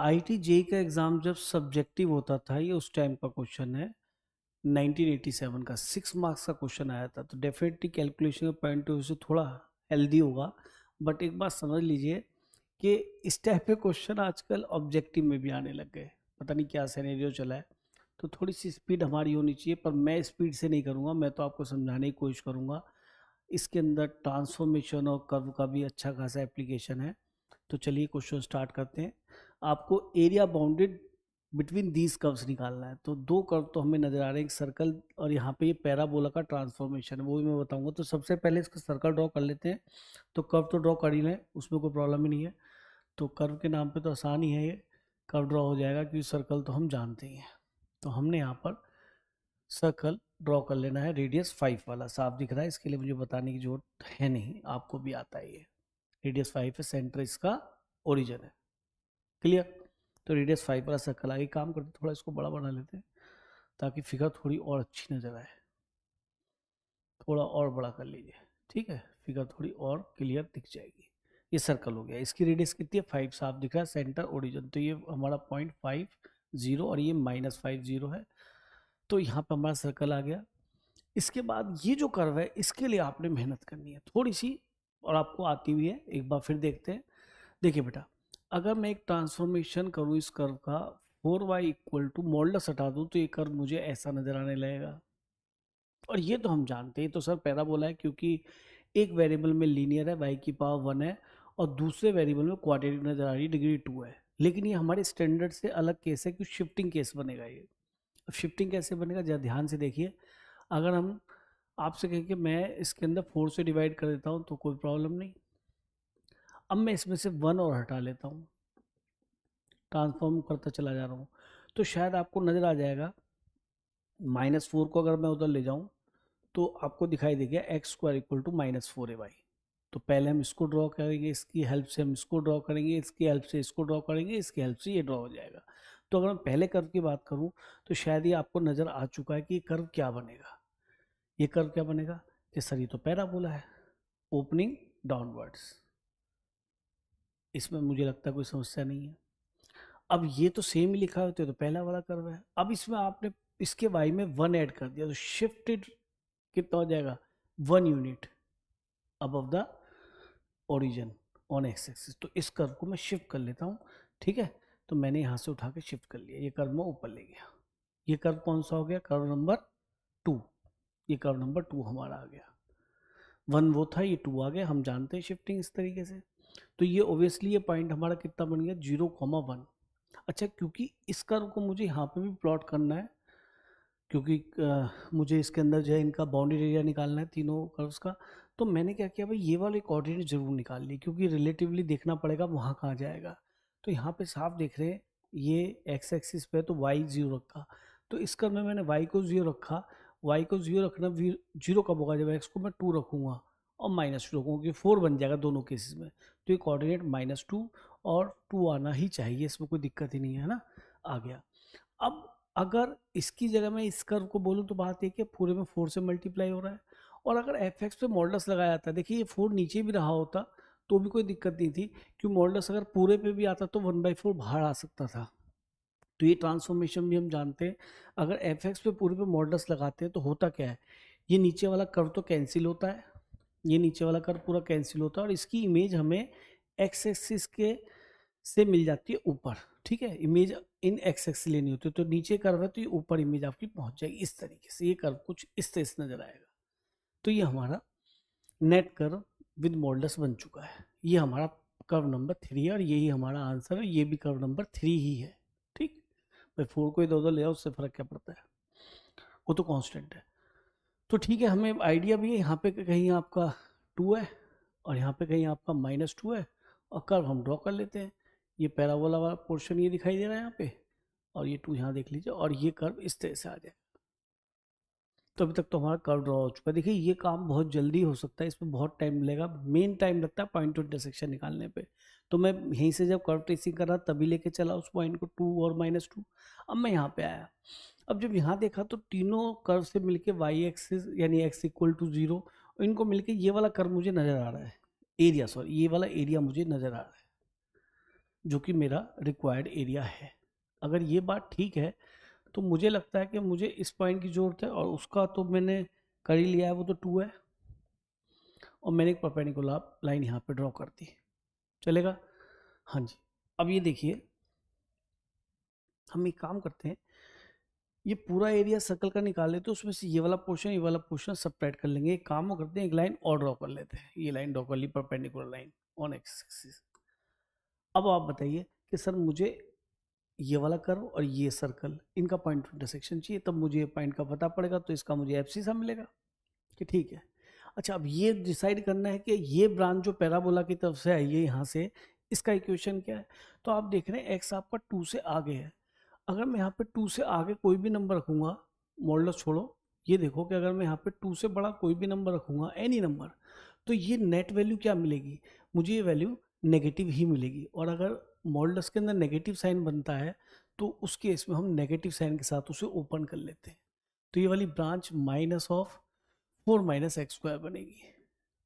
IIT JEE का exam जब subjective होता था, ये उस टाइम का क्वेश्चन है 1987 का, 6 मार्क्स का क्वेश्चन आया था। तो डेफिनेटली कैलकुलेशन के पॉइंट ऑफ व्यू से थोड़ा हेल्दी होगा। बट एक बात समझ लीजिए कि इस टाइप के क्वेश्चन आजकल ऑब्जेक्टिव में भी आने लग गए। पता नहीं क्या सिनेरियो चला है। तो थोड़ी सी स्पीड हमारी होनी चाहिए, पर मैं स्पीड से नहीं करूँगा, मैं तो आपको समझाने की कोशिश करूँगा। इसके अंदर ट्रांसफॉर्मेशन और कर्व का भी अच्छा खासा एप्लीकेशन है। तो चलिए क्वेश्चन स्टार्ट करते हैं। आपको area bounded between these curves निकालना है। तो दो कर्व तो हमें नजर आ रहे हैं, एक सर्कल और यहाँ पे ये पैराबोला का ट्रांसफॉर्मेशन है, वो भी मैं बताऊंगा। तो सबसे पहले इसका सर्कल ड्रॉ कर लेते हैं। तो कर्व तो ड्रॉ कर ही लें, उसमें कोई प्रॉब्लम ही नहीं है। तो कर्व के नाम पे तो आसान ही है, ये कर्व ड्रॉ हो जाएगा क्योंकि सर्कल तो हम जानते ही हैं। तो हमने यहाँ पर सर्कल ड्रॉ कर लेना है, रेडियस 5 वाला। साफ दिख रहा है, इसके लिए मुझे बताने की जरूरत है नहीं, आपको भी आता है ये। रेडियस 5 है, सेंटर इसका ओरिजिन है। क्लियर। तो रेडियस 5 वाला सर्कल आगे काम करते, थोड़ा इसको बड़ा बना लेते हैं ताकि फिगर थोड़ी और अच्छी नजर आए। थोड़ा और बड़ा कर लीजिए, ठीक है, फिगर थोड़ी और क्लियर दिख जाएगी। ये सर्कल हो गया, इसकी रेडियस कितनी है 5, साफ दिख रहा है, सेंटर ओरिजिन। तो ये हमारा पॉइंट 5 0 और ये -5 0 है। तो यहाँ पर हमारा सर्कल आ गया। इसके बाद ये जो कर्व है, इसके लिए आपने मेहनत करनी है थोड़ी सी, और आपको आती हुई है। एक बार फिर देखते हैं। देखिए बेटा, अगर मैं एक ट्रांसफॉर्मेशन करूँ इस कर्व का, 4y इक्वल टू मॉडुलस हटा दूँ तो ये कर्व मुझे ऐसा नजर आने लगेगा। और ये तो हम जानते हैं, तो सर पैराबोला है, क्योंकि एक वेरिएबल में लीनियर है, y की पावर 1 है, और दूसरे वेरिएबल में क्वाड्रेटिक नजर आ रही है, डिग्री 2 है। लेकिन ये हमारे स्टैंडर्ड से अलग केस है, क्योंकि शिफ्टिंग केस बनेगा ये। अब शिफ्टिंग कैसे बनेगा, जरा ध्यान से देखिए। अगर हम आपसे कहें कि मैं इसके अंदर 4 से डिवाइड कर देता हूँ तो कोई प्रॉब्लम नहीं। अब मैं इसमें से 1 और हटा लेता हूँ, ट्रांसफॉर्म करता चला जा रहा हूँ, तो शायद आपको नज़र आ जाएगा। -4 को अगर मैं उधर ले जाऊँ तो आपको दिखाई देगा x² इक्वल टू -4ay। तो पहले हम इसको ड्रॉ करेंगे, इसकी हेल्प से हम इसको ड्रॉ करेंगे, इसकी हेल्प से इसको ड्रॉ करेंगे, इसकी हेल्प से ये ड्रॉ हो जाएगा। तो अगर मैं पहले कर्व की बात करूँ तो शायद ये आपको नज़र आ चुका है कि ये कर्व क्या बनेगा। ये कर्व क्या बनेगा कि सर ये तो पैराबोला है, ओपनिंग डाउनवर्ड्स। इसमें मुझे लगता है कोई समस्या नहीं है। अब ये तो सेम ही लिखा होता है, तो पहला वाला कर्व है। अब इसमें आपने इसके y में 1 ऐड कर दिया, तो शिफ्टेड कितना हो जाएगा, 1 unit above the origin on X axis. तो इस कर्व को मैं शिफ्ट कर लेता हूँ, ठीक है। तो मैंने यहाँ से उठा के शिफ्ट कर लिया, ये कर्व मैं ऊपर ले गया। ये कर्व कौन सा हो गया, कर्व नंबर 2। ये कर्व नंबर 2 हमारा आ गया। 1 वो था, ये 2 आ गया। हम जानते हैं शिफ्टिंग इस तरीके से। तो ये ओबियसली ये पॉइंट हमारा कितना बन गया, 0,1। अच्छा, क्योंकि इस कर्व को मुझे यहाँ पे भी प्लॉट करना है, क्योंकि मुझे इसके अंदर जो है इनका बाउंड्री एरिया निकालना है तीनों कर्व्स का। तो मैंने क्या किया भाई, ये वाले कोऑर्डिनेट जरूर निकाल ली, क्योंकि रिलेटिवली देखना पड़ेगा वहाँ कहाँ जाएगा। तो यहाँ पे साफ देख रहे हैं, ये एक्स एक्सिस पे तो y 0 रखा। तो इस कर्व में मैंने y को 0 रखा। y को 0 रखना, 0 कब होगा, जब x को मैं 2 रखूँगा और -2 रखूँगा, कि 4 बन जाएगा दोनों केसेस में। तो ये कोऑर्डिनेट -2 और 2 आना ही चाहिए, इसमें कोई दिक्कत ही नहीं है ना, आ गया। अब अगर इसकी जगह मैं इस कर्व को बोलूँ तो बात ये कि पूरे में 4 से मल्टीप्लाई हो रहा है। और अगर एफ एक्स पे मॉडुलस लगाया जाता, देखिए ये 4 नीचे भी रहा होता तो भी कोई दिक्कत नहीं थी, क्योंकि मॉडुलस अगर पूरे पे भी आता तो 1/4 बाहर आ सकता था। तो ये ट्रांसफॉर्मेशन भी हम जानते हैं। अगर एफ एक्स पे पूरे पे मॉडुलस लगाते हैं तो होता क्या है, ये नीचे वाला कर्व तो कैंसिल होता है, ये नीचे वाला कर्व पूरा कैंसिल होता है, और इसकी इमेज हमें एक्स एक्सिस के से मिल जाती है ऊपर, ठीक है। इमेज इन एक्स एक्सिस लेनी होती है, तो नीचे कर्व है तो ये ऊपर इमेज आपकी पहुंच जाएगी इस तरीके से। ये कर्व कुछ इस तरह से नजर आएगा। तो ये हमारा नेट कर्व विद मॉडुलस बन चुका है। ये हमारा कर्व नंबर 3 है और यही हमारा आंसर है। ये भी कर्व नंबर 3 ही है, ठीक। भाई 4 को इधर उधर ले आओ, उससे फर्क क्या पड़ता है, वो तो कांस्टेंट है। तो ठीक है, हमें आइडिया भी है, यहाँ पे कहीं आपका 2 है और यहाँ पे कहीं आपका -2 है, और कर्व हम ड्रॉ कर लेते हैं। ये पैराबोला वाला पोर्शन ये दिखाई दे रहा है यहाँ पे, और ये 2 यहाँ देख लीजिए, और ये कर्व इस तरह से आ जाए। तो अभी तक तो हमारा कर्व ड्रॉ हो चुका है। देखिए ये काम बहुत जल्दी हो सकता है, इसमें बहुत टाइम लगेगा, मेन टाइम लगता है पॉइंट टू इंटरसेक्शन निकालने पे। तो मैं यहीं से जब कर्व ट्रेसिंग कर रहा तभी लेके चला उस पॉइंट को, 2 और -2। अब मैं यहाँ पे आया, अब जब यहाँ देखा तो तीनों कर्व से मिलके वाई एक्सिस यानी x इक्वल टू 0, इनको मिलके ये वाला कर्व मुझे नजर आ रहा है, एरिया, सॉरी ये वाला एरिया मुझे नजर आ रहा है। जो कि मेरा रिक्वायर्ड एरिया है। अगर ये बात ठीक है तो मुझे लगता है कि मुझे इस पॉइंट की ज़रूरत है, और उसका तो मैंने कर ही लिया है, वो तो 2 है, और मैंने एक परपेंडिकुलर लाइन यहाँ पे ड्रॉ कर दी। चलेगा? हाँ जी। अब ये देखिए, हम एक काम करते हैं, ये पूरा एरिया सर्कल का निकाल लेते हैं, उसमें से ये वाला पोर्शन सबट्रैक्ट कर लेंगे। एक काम करते हैं, एक लाइन और ड्रॉ कर लेते हैं। ये लाइन ड्रॉ कर ली, perpendicular line on X axis. अब आप बताइए कि सर मुझे ये वाला कर्व और ये सर्कल, इनका पॉइंट इंटरसेक्शन चाहिए, तब मुझे ये पॉइंट का पता पड़ेगा, तो इसका मुझे एफसीसा मिलेगा कि ठीक है। अच्छा, अब ये डिसाइड करना है कि ये ब्रांच जो पैराबोला की तरफ से आई है यहाँ से, इसका इक्वेशन क्या है। तो आप देख रहे हैं एक्स आपका 2 से आगे है। अगर मैं यहाँ पे 2 से आगे कोई भी नंबर रखूँगा, मॉडुलस छोड़ो, ये देखो कि अगर मैं यहाँ पे 2 से बड़ा कोई भी नंबर रखूँगा, एनी नंबर, तो ये नेट वैल्यू क्या मिलेगी, मुझे ये वैल्यू नेगेटिव ही मिलेगी। और अगर मॉडुलस के अंदर नेगेटिव साइन बनता है तो उस केस में हम नेगेटिव साइन के साथ उसे ओपन कर लेते हैं। तो ये वाली branch minus of 4 minus x square बनेगी।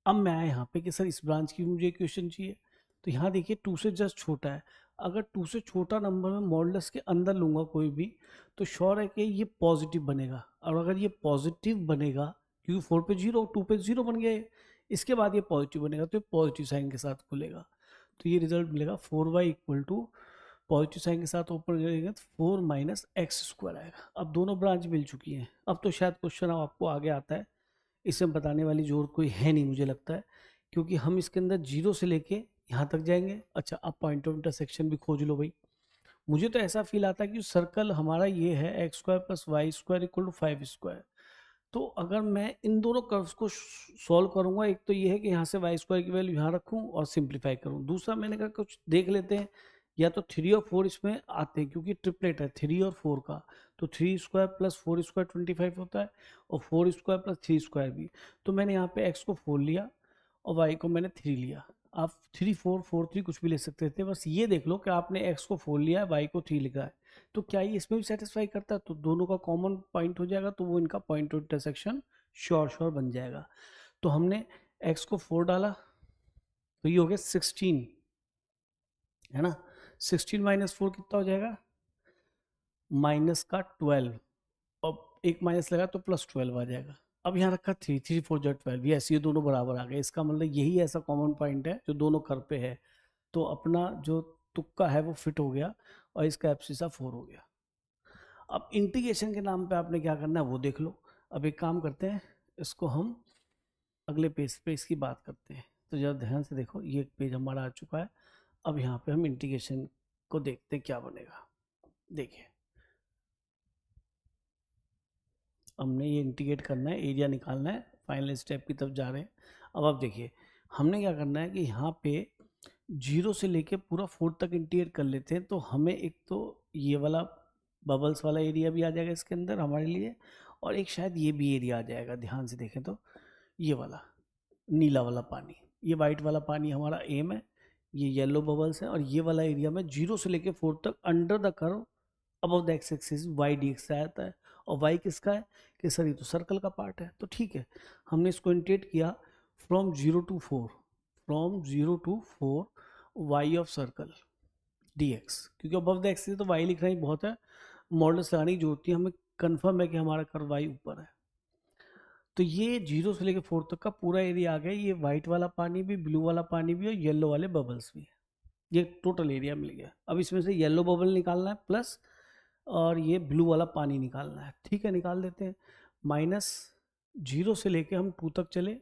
अब मैं आया यहाँ पे कि सर इस ब्रांच की मुझे इक्वेशन चाहिए। तो यहाँ देखिए 2 से जस्ट छोटा है। अगर 2 से छोटा नंबर मैं मॉडुलस के अंदर लूँगा कोई भी, तो श्योर है कि ये पॉजिटिव बनेगा। और अगर ये पॉजिटिव बनेगा, क्योंकि 4 पे 0, 2 पे 0 बन गया है, इसके बाद ये पॉजिटिव बनेगा, तो ये पॉजिटिव साइन के साथ खुलेगा। तो ये रिजल्ट मिलेगा 4y equal to, positive sign के साथ ओपन करेंगे तो 4 माइनस एक्स स्क्वायर आएगा। अब दोनों ब्रांच मिल चुकी हैं। अब तो शायद क्वेश्चन अब आपको आगे आता है, इसमें बताने वाली जरूरत कोई है नहीं मुझे लगता है, क्योंकि हम इसके अंदर 0 से लेके यहाँ तक जाएंगे। अच्छा, अब पॉइंट ऑफ इंटरसेक्शन भी खोज लो भाई। मुझे तो ऐसा फील आता है कि सर्कल हमारा ये है x square plus y square equal to 5 square. तो अगर मैं इन दोनों कर्व्स को सॉल्व करूंगा, एक तो ये है कि यहाँ से वाई स्क्वायर की वैल्यू यहाँ रखूँ और सिंप्लीफाई करूँ। दूसरा मैंने कहा कुछ देख लेते हैं, या तो 3 और 4 इसमें आते हैं, क्योंकि ट्रिपलेट है 3 और 4 का। तो 3 स्क्वायर प्लस 4 स्क्वायर 25 होता है, और 4 स्क्वायर प्लस 3 स्क्वायर भी। तो मैंने यहाँ पे एक्स को 4 लिया और वाई को मैंने 3 लिया। आप 3 4 4 3 कुछ भी ले सकते थे, बस ये देख लो कि आपने एक्स को 4 लिया है, वाई को 3 लिखा है। तो क्या ये इसमें भी सेटिस्फाई करता है? तो दोनों का कॉमन पॉइंट हो जाएगा, तो वो इनका पॉइंट ऑफ इंटरसेक्शन श्योर बन जाएगा। तो हमने x को 4 डाला, तो ये हो गया 16, है ना। 16 माइनस 4 कितना हो जाएगा, माइनस का 12, और एक माइनस लगा तो प्लस 12 आ जाएगा। अब यहाँ रखा 3, 3 4 जो 12, ये ऐसे ये दोनों बराबर आ गए। इसका मतलब यही ऐसा कॉमन पॉइंट है जो दोनों कर पे है। तो अपना जो तुक्का है वो फिट हो गया, और इसका एब्सिसा 4 हो गया। अब इंटीग्रेशन के नाम पे आपने क्या करना है वो देख लो। अब एक काम करते हैं, इसको हम अगले पेज पे इसकी बात करते हैं। तो जरा ध्यान से देखो, ये एक पेज हमारा आ चुका है। अब यहाँ पे हम इंटीग्रेशन को देखते हैं क्या बनेगा। देखिए, हमने ये इंटीग्रेट करना है, एरिया निकालना है, फाइनल स्टेप की तरफ जा रहे हैं। अब आप देखिए, हमने क्या करना है कि यहाँ पे 0 से लेके पूरा 4 तक इंटीग्रेट कर लेते हैं। तो हमें एक तो ये वाला बबल्स वाला एरिया भी आ जाएगा इसके अंदर हमारे लिए, और एक शायद ये भी एरिया आ जाएगा। ध्यान से देखें तो ये वाला नीला वाला पानी, ये वाइट वाला पानी हमारा एम है, ये येलो बबल्स है, और ये वाला एरिया में 0 से लेके 4 तक under the curve above the x axis y d x आता है। और वाई किसका है कि सर ये तो सर्कल का पार्ट है। तो ठीक है, हमने इसको इंटीग्रेट किया from 0 to 4, from 0 to 4 y of circle d x, क्योंकि अबव द एक्सिस तो वाई लिखना ही बहुत है, मॉडल्स लगाने की जरूरत है, हमें कन्फर्म है कि हमारा कर्व वाई ऊपर है। तो ये 0 से लेकर 4 तक का पूरा एरिया आ गया। ये वाइट वाला पानी भी, ब्लू वाला पानी भी, और येलो वाले बबल्स भी है। ये टोटल एरिया मिल गया। अब इसमें से येलो बबल निकालना है प्लस, और ये ब्लू वाला पानी निकालना है। ठीक है, निकाल देते हैं। माइनस 0 से लेके हम 2 तक चले,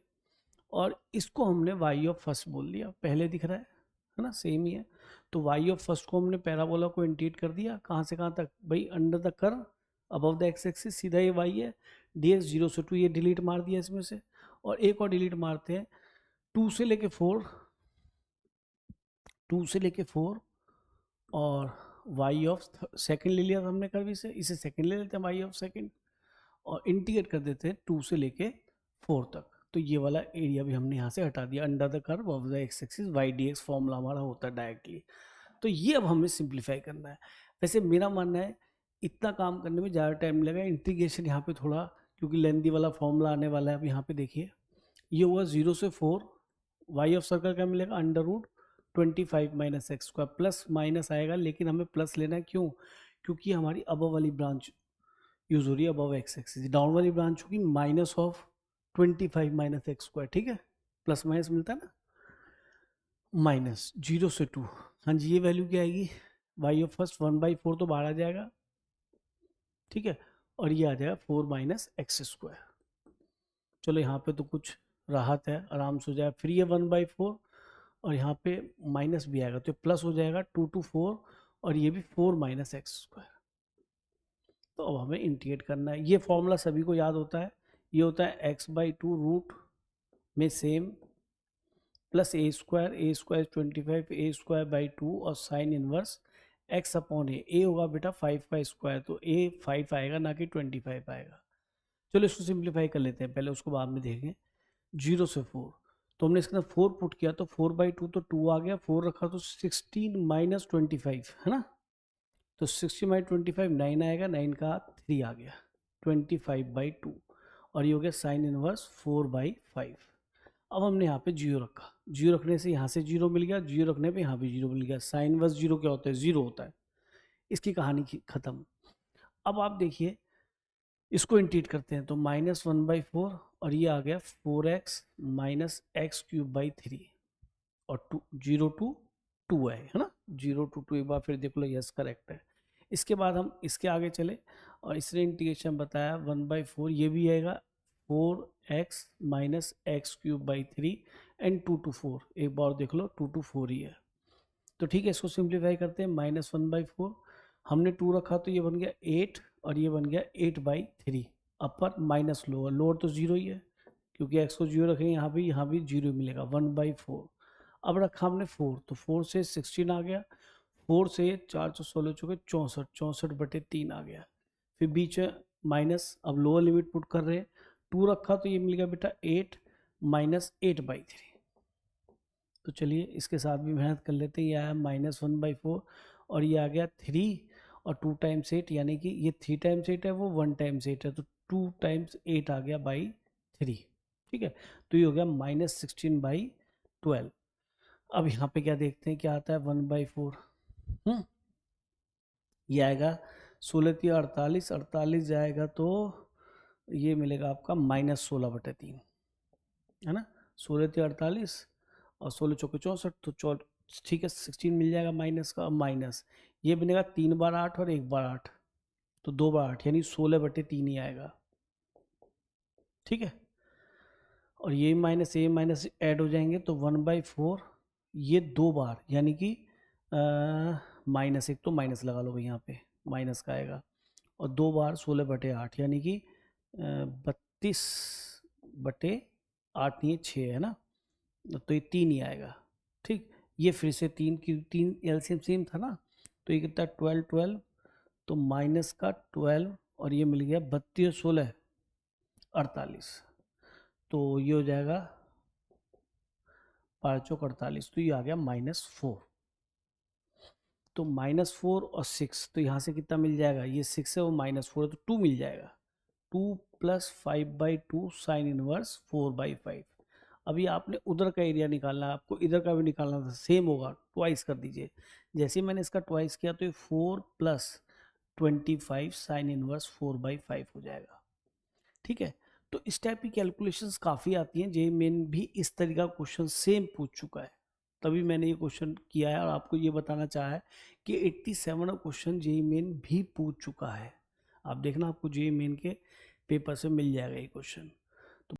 और इसको हमने वाई ऑफ फर्स्ट बोल दिया, पहले दिख रहा है ना, सेम ही है। तो वाई ऑफ फर्स्ट को हमने पैराबोला को इंटीग्रेट कर दिया, कहाँ से कहाँ तक भाई, under the curve above the x axis, सीधा ये वाई है। डी एक्स 0 से 2, ये डिलीट मार दिया इसमें से, और एक और डिलीट मारते हैं 2 से लेके 4, 2 से लेके 4, और वाई ऑफ सेकंड ले लिया था हमने कर्व से, इसे सेकंड ले लेते हैं वाई ऑफ सेकंड, और इंटीग्रेट कर देते हैं 2 से लेके 4 तक। तो ये वाला एरिया भी हमने यहाँ से हटा दिया, under the curve of the x axis y d x formula हमारा होता है डायरेक्टली। तो ये अब हमें सिंप्लीफाई करना है। वैसे मेरा मानना है इतना काम करने में ज़्यादा टाइम लगेगा, इंटीग्रेशन यहाँ पे थोड़ा, क्योंकि लेंथी वाला फॉर्मूला आने वाला है। अब यहाँ पे देखिए, ये हुआ 0 से 4, वाई ऑफ सर्कल क्या मिलेगा, under root 25 minus x square, plus minus आएगा लेकिन हमें प्लस लेना है, क्यों? क्योंकि हमारी अबव वाली ब्रांच यूज हो रही है अबव एक्स एक्सिस, डाउन वाली ब्रांच होगी minus of 25 minus x square, ठीक है, प्लस माइनस मिलता है ना, माइनस 0 से 2, हाँ जी, ये वैल्यू क्या आएगी, वाई ऑफ फर्स्ट 1/4 तो बाहर आ जाएगा, ठीक है, और ये आ जाएगा 4 माइनस एक्स स्क्वायर। चलो यहाँ पे तो कुछ राहत है, आराम से हो जाएगा, फिर ये 1/4 और यहाँ पे माइनस भी आएगा तो प्लस हो जाएगा 2 to 4 और ये भी 4 माइनस एक्स स्क्वायर। तो अब हमें इंटीग्रेट करना है, ये फॉर्मूला सभी को याद होता है, ये होता है x/2 रूट में same plus A square 25 A square by 2 और साइन इनवर्स x अपॉन ए होगा बेटा 5 का स्क्वायर, तो ए 5 आएगा ना कि 25 आएगा। चलो इसको सिंप्लीफाई कर लेते हैं पहले, उसको बाद में देखेंगे। 0 से 4, तो हमने इसके अंदर 4 पुट किया तो 4/2 तो 2 आ गया, 4 रखा तो 16 माइनस 25 है ना, तो 60 माइनस 25 9 आएगा, 9 का 3 आ गया 25/2 और ये हो गया साइन इनवर्स 4/5। अब हमने यहाँ पे 0 रखा, 0 रखने से यहाँ से 0 मिल गया, 0 रखने पे यहाँ भी 0 मिल गया, साइन इनवर्स 0 क्या होता है, 0 होता है। इसकी कहानी खत्म। अब आप देखिए इसको इंटीग्रेट करते हैं तो -1/4 और ये आ गया 4x माइनस x³/3 और 0 to 2 है ना, 0 to 2 एक बार फिर देख लो, यस करेक्ट है। इसके बाद हम इसके आगे चले और इसने इंटीग्रेशन बताया 1/4, ये भी आएगा 4x minus x³/3 and 2 to 4, एक बार देख लो 2 to 4 ही है, तो ठीक है, इसको सिंप्लीफाई करते हैं। -1/4 हमने 2 रखा तो ये बन गया 8 और ये बन गया 8/3, अपर माइनस लोअर, लोअर तो 0 ही है क्योंकि x को 0 रखेंगे, यहाँ भी 0 मिलेगा 1/4। अब रखा हमने 4 तो 4 से 16 आ गया, 4 से 4 तो 16 चुके 64, 64/3 आ गया, फिर बीच में माइनस, अब लोअर लिमिट पुट कर रहे हैं, 2 रखा तो ये मिल गया बेटा 8 माइनस 8/3। तो चलिए इसके साथ भी मेहनत कर लेते हैं, ये आया -1/4 और ये आ गया 3 और 2 टाइम्स 8, यानी कि ये 3 टाइम्स 8 है, वो 1 टाइम्स 8 है, तो 2 टाइम्स 8 आ गया बाई 3, ठीक है, तो ये हो गया -16/12। अब यहाँ पे क्या देखते हैं क्या आता है, 1/4 ये आएगा 16×3 48 जाएगा तो ये मिलेगा आपका -16/3 है ना, 16×3 और 16 चौके 64, तो ठीक है 16 मिल जाएगा माइनस का, माइनस ये बनेगा 3 बार 8 और 1 बार 8, तो 2 बार 8 यानी 16/3 ही आएगा, ठीक है, और ये माइनस ऐड हो जाएंगे तो 1/4 ये 2 बार यानी कि -1 तो माइनस लगा लो भाई, यहाँ पे माइनस का आएगा, और 2 बार 16/8 यानी कि 32/8 नहीं 6 है ना, तो ये 3 ही आएगा, ठीक, ये फिर से 3 एलसीएम सेम था ना, तो ये कितना 12 तो माइनस का 12 और ये मिल गया 32 16 48, तो ये हो जाएगा 5 चौक 48, तो ये आ गया -4, तो -4 और 6, तो यहाँ से कितना मिल जाएगा, ये 6 है वो -4 है तो 2 मिल जाएगा, 2 + 5/2 साइन इनवर्स 4/5। अभी आपने उधर का एरिया निकालना है, आपको इधर का भी निकालना था, सेम होगा, ट्वाइस कर दीजिए, जैसे मैंने इसका ट्वाइस किया तो ये 4 + 25 साइन इनवर्स 4/5 हो जाएगा, ठीक है। तो इस टाइप की कैलकुलेशंस काफ़ी आती हैं, जेईई मेन भी इस तरीके का क्वेश्चन सेम पूछ चुका है, तभी मैंने ये क्वेश्चन किया है और आपको ये बताना चाहा है कि 87 क्वेश्चन जेईई मेन भी पूछ चुका है, आप देखना आपको जेईई मेन के पेपर से मिल जाएगा ये क्वेश्चन।